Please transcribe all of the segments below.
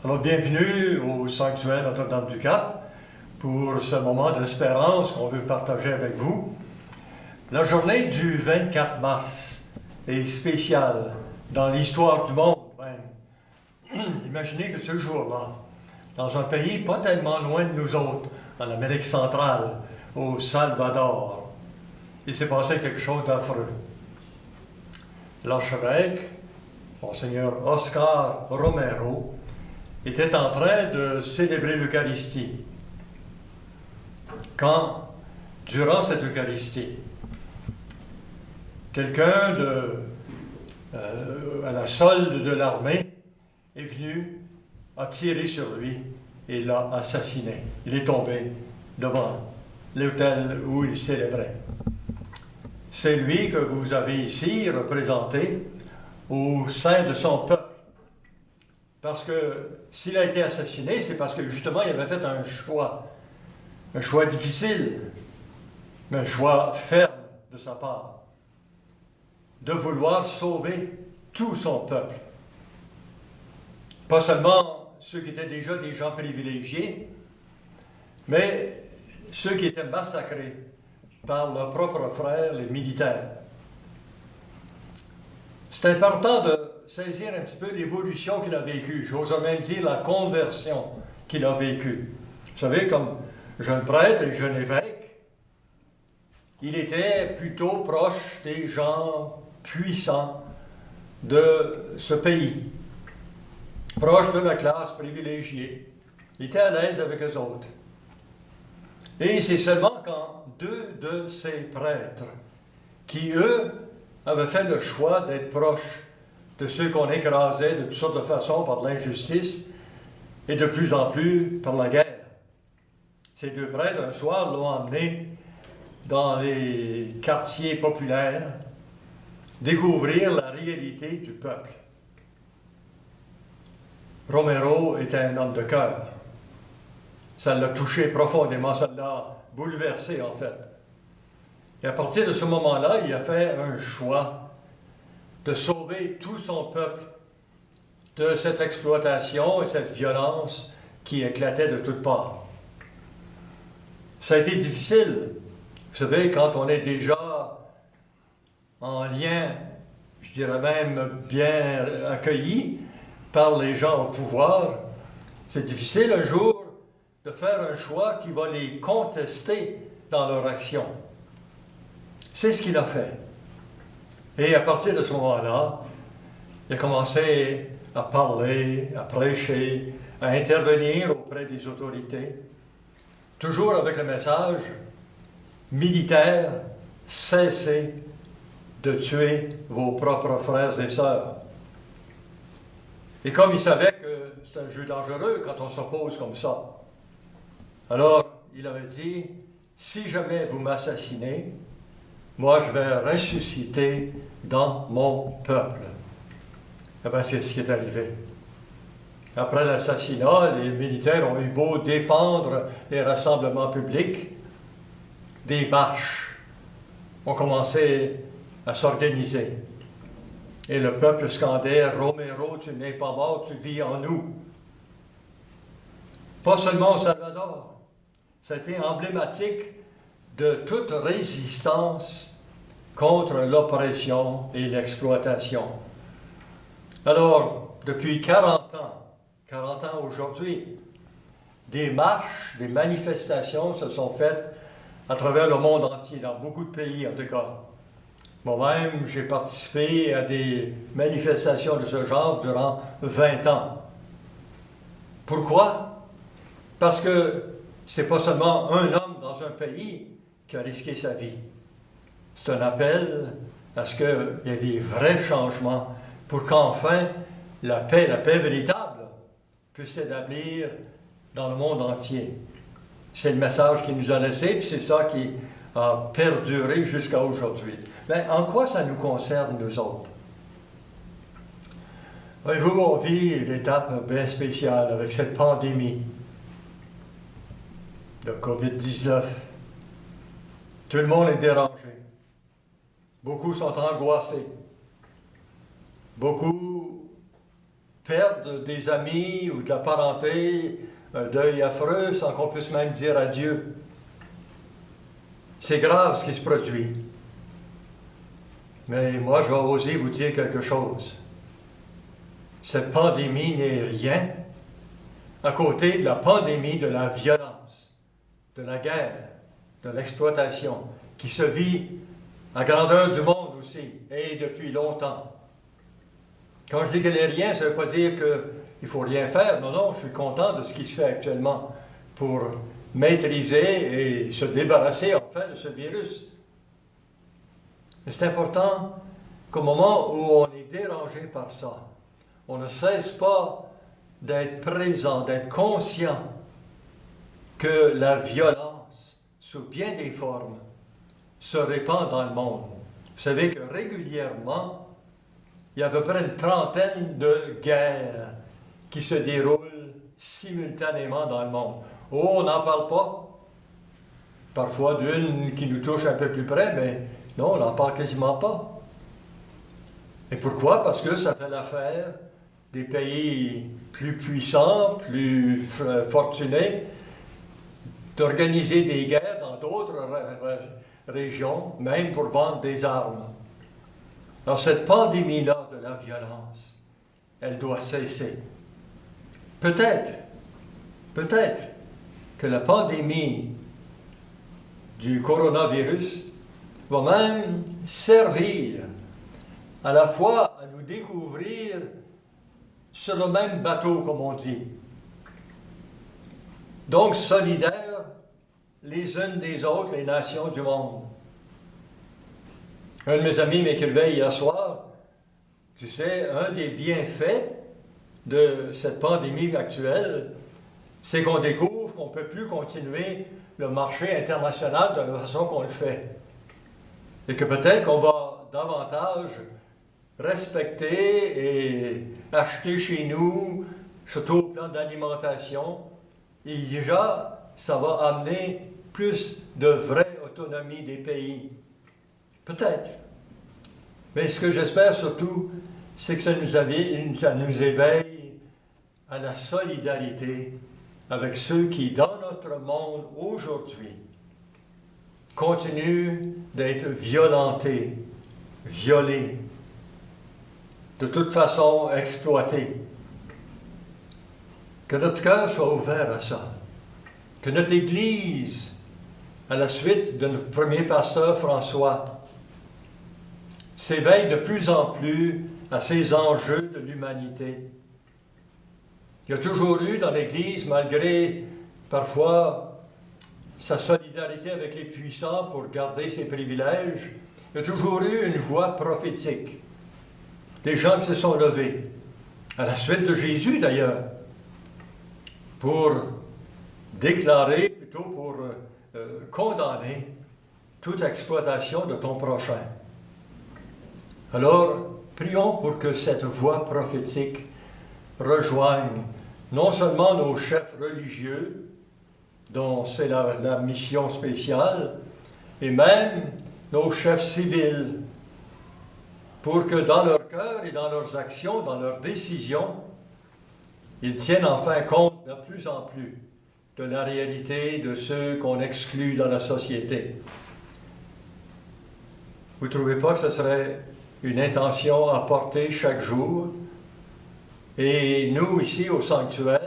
Alors, bienvenue au sanctuaire Notre-Dame-du-Cap pour ce moment d'espérance qu'on veut partager avec vous. La journée du 24 mars est spéciale dans l'histoire du monde même. Imaginez que ce jour-là, dans un pays pas tellement loin de nous autres, en Amérique centrale, au Salvador, il s'est passé quelque chose d'affreux. L'archevêque, Monseigneur Oscar Romero, était en train de célébrer l'Eucharistie. Quand, durant cette Eucharistie, quelqu'un à la solde de l'armée est venu, a tiré sur lui et l'a assassiné. Il est tombé devant l'autel où il célébrait. C'est lui que vous avez ici représenté au sein de son peuple. Parce que s'il a été assassiné, c'est parce que justement il avait fait un choix difficile, mais un choix ferme de sa part, de vouloir sauver tout son peuple. Pas seulement ceux qui étaient déjà des gens privilégiés, mais ceux qui étaient massacrés par leurs propres frères, les militaires. C'est important de saisir un petit peu l'évolution qu'il a vécue, j'ose même dire la conversion qu'il a vécue. Vous savez, comme jeune prêtre et jeune évêque, il était plutôt proche des gens puissants de ce pays, proche de la classe privilégiée. Il était à l'aise avec eux autres. Et c'est seulement quand deux de ces prêtres, qui eux avaient fait le choix d'être proches de ceux qu'on écrasait de toutes sortes de façons par de l'injustice et de plus en plus par la guerre. Ces deux prêtres, un soir, l'ont emmené dans les quartiers populaires découvrir la réalité du peuple. Romero était un homme de cœur. Ça l'a touché profondément, ça l'a bouleversé en fait. Et à partir de ce moment-là, il a fait un choix de sauver tout son peuple de cette exploitation et cette violence qui éclatait de toutes parts. Ça a été difficile. Vous savez, quand on est déjà en lien, je dirais même bien accueilli par les gens au pouvoir, c'est difficile un jour de faire un choix qui va les contester dans leur action. C'est ce qu'il a fait. Et à partir de ce moment-là, il a commencé à parler, à prêcher, à intervenir auprès des autorités, toujours avec le message militaire, cessez de tuer vos propres frères et sœurs. Et comme il savait que c'est un jeu dangereux quand on s'oppose comme ça, alors il avait dit, si jamais vous m'assassinez, moi je vais ressusciter dans mon peuple. Eh bien, c'est ce qui est arrivé. Après l'assassinat, les militaires ont eu beau défendre les rassemblements publics, des marches ont commencé à s'organiser. Et le peuple scandait « Romero, tu n'es pas mort, tu vis en nous ». Pas seulement au Salvador, ça a été emblématique de toute résistance contre l'oppression et l'exploitation. Alors, depuis 40 ans aujourd'hui, des marches, des manifestations se sont faites à travers le monde entier, dans beaucoup de pays en tout cas. Moi-même, j'ai participé à des manifestations de ce genre durant 20 ans. Pourquoi? Parce que c'est pas seulement un homme dans un pays qui a risqué sa vie. C'est un appel à ce qu'il y ait des vrais changements pour qu'enfin la paix véritable puisse s'établir dans le monde entier. C'est le message qu'il nous a laissé, puis c'est ça qui a perduré jusqu'à aujourd'hui. Mais en quoi ça nous concerne, nous autres? Voyez-vous, on vit une étape bien spéciale avec cette pandémie de COVID-19. Tout le monde est dérangé. Beaucoup sont angoissés. Beaucoup perdre des amis ou de la parenté, un deuil affreux, sans qu'on puisse même dire adieu. C'est grave ce qui se produit. Mais moi, je vais oser vous dire quelque chose. Cette pandémie n'est rien à côté de la pandémie de la violence, de la guerre, de l'exploitation, qui se vit à grandeur du monde aussi, et depuis longtemps. Quand je dis qu'elle n'est rien, ça ne veut pas dire qu'il ne faut rien faire. Non, non, je suis content de ce qui se fait actuellement pour maîtriser et se débarrasser enfin de ce virus. Mais c'est important qu'au moment où on est dérangé par ça, on ne cesse pas d'être présent, d'être conscient que la violence, sous bien des formes, se répand dans le monde. Vous savez que régulièrement, il y a à peu près une trentaine de guerres qui se déroulent simultanément dans le monde. Oh, on n'en parle pas. Parfois d'une qui nous touche un peu plus près, mais non, on n'en parle quasiment pas. Et pourquoi? Parce que ça fait l'affaire des pays plus puissants, plus fortunés, d'organiser des guerres dans d'autres régions, même pour vendre des armes. Alors cette pandémie-là de la violence, elle doit cesser. Peut-être que la pandémie du coronavirus va même servir à la fois à nous découvrir sur le même bateau, comme on dit. Donc solidaires les unes des autres, les nations du monde. Un de mes amis m'écrivait hier soir, tu sais, un des bienfaits de cette pandémie actuelle, c'est qu'on découvre qu'on ne peut plus continuer le marché international de la façon qu'on le fait. Et que peut-être qu'on va davantage respecter et acheter chez nous, surtout au plan d'alimentation. Et déjà, ça va amener plus de vraie autonomie des pays. Peut-être. Mais ce que j'espère surtout, c'est que ça nous éveille à la solidarité avec ceux qui, dans notre monde aujourd'hui, continuent d'être violentés, violés, de toute façon exploités. Que notre cœur soit ouvert à ça. Que notre Église, à la suite de notre premier pasteur François, s'éveille de plus en plus à ces enjeux de l'humanité. Il y a toujours eu dans l'Église, malgré parfois sa solidarité avec les puissants pour garder ses privilèges, il y a toujours eu une voix prophétique. Des gens qui se sont levés, à la suite de Jésus d'ailleurs, pour déclarer, plutôt pour condamner toute exploitation de ton prochain. Alors, prions pour que cette voix prophétique rejoigne non seulement nos chefs religieux, dont c'est la mission spéciale, et même nos chefs civils, pour que dans leur cœur et dans leurs actions, dans leurs décisions, ils tiennent enfin compte de plus en plus de la réalité de ceux qu'on exclut dans la société. Vous ne trouvez pas que ce serait une intention à porter chaque jour? Et nous, ici au sanctuaire,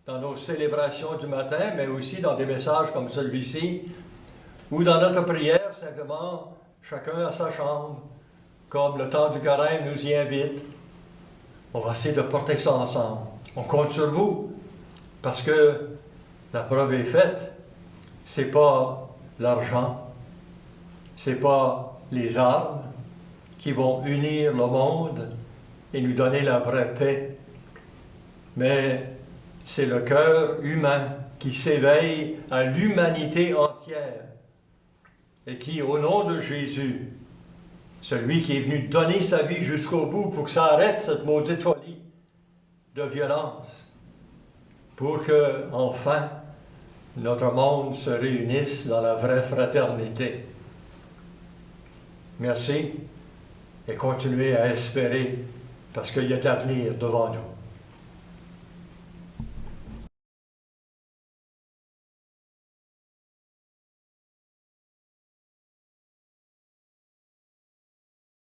dans nos célébrations du matin, mais aussi dans des messages comme celui-ci, ou dans notre prière, simplement, chacun à sa chambre, comme le temps du carême nous y invite, on va essayer de porter ça ensemble. On compte sur vous, parce que la preuve est faite. C'est pas l'argent, c'est pas les armes qui vont unir le monde et nous donner la vraie paix, mais c'est le cœur humain qui s'éveille à l'humanité entière et qui, au nom de Jésus, celui qui est venu donner sa vie jusqu'au bout pour que ça arrête cette maudite folie de violence, pour que, enfin, notre monde se réunisse dans la vraie fraternité. Merci et continuez à espérer parce qu'il y a de l'avenir devant nous.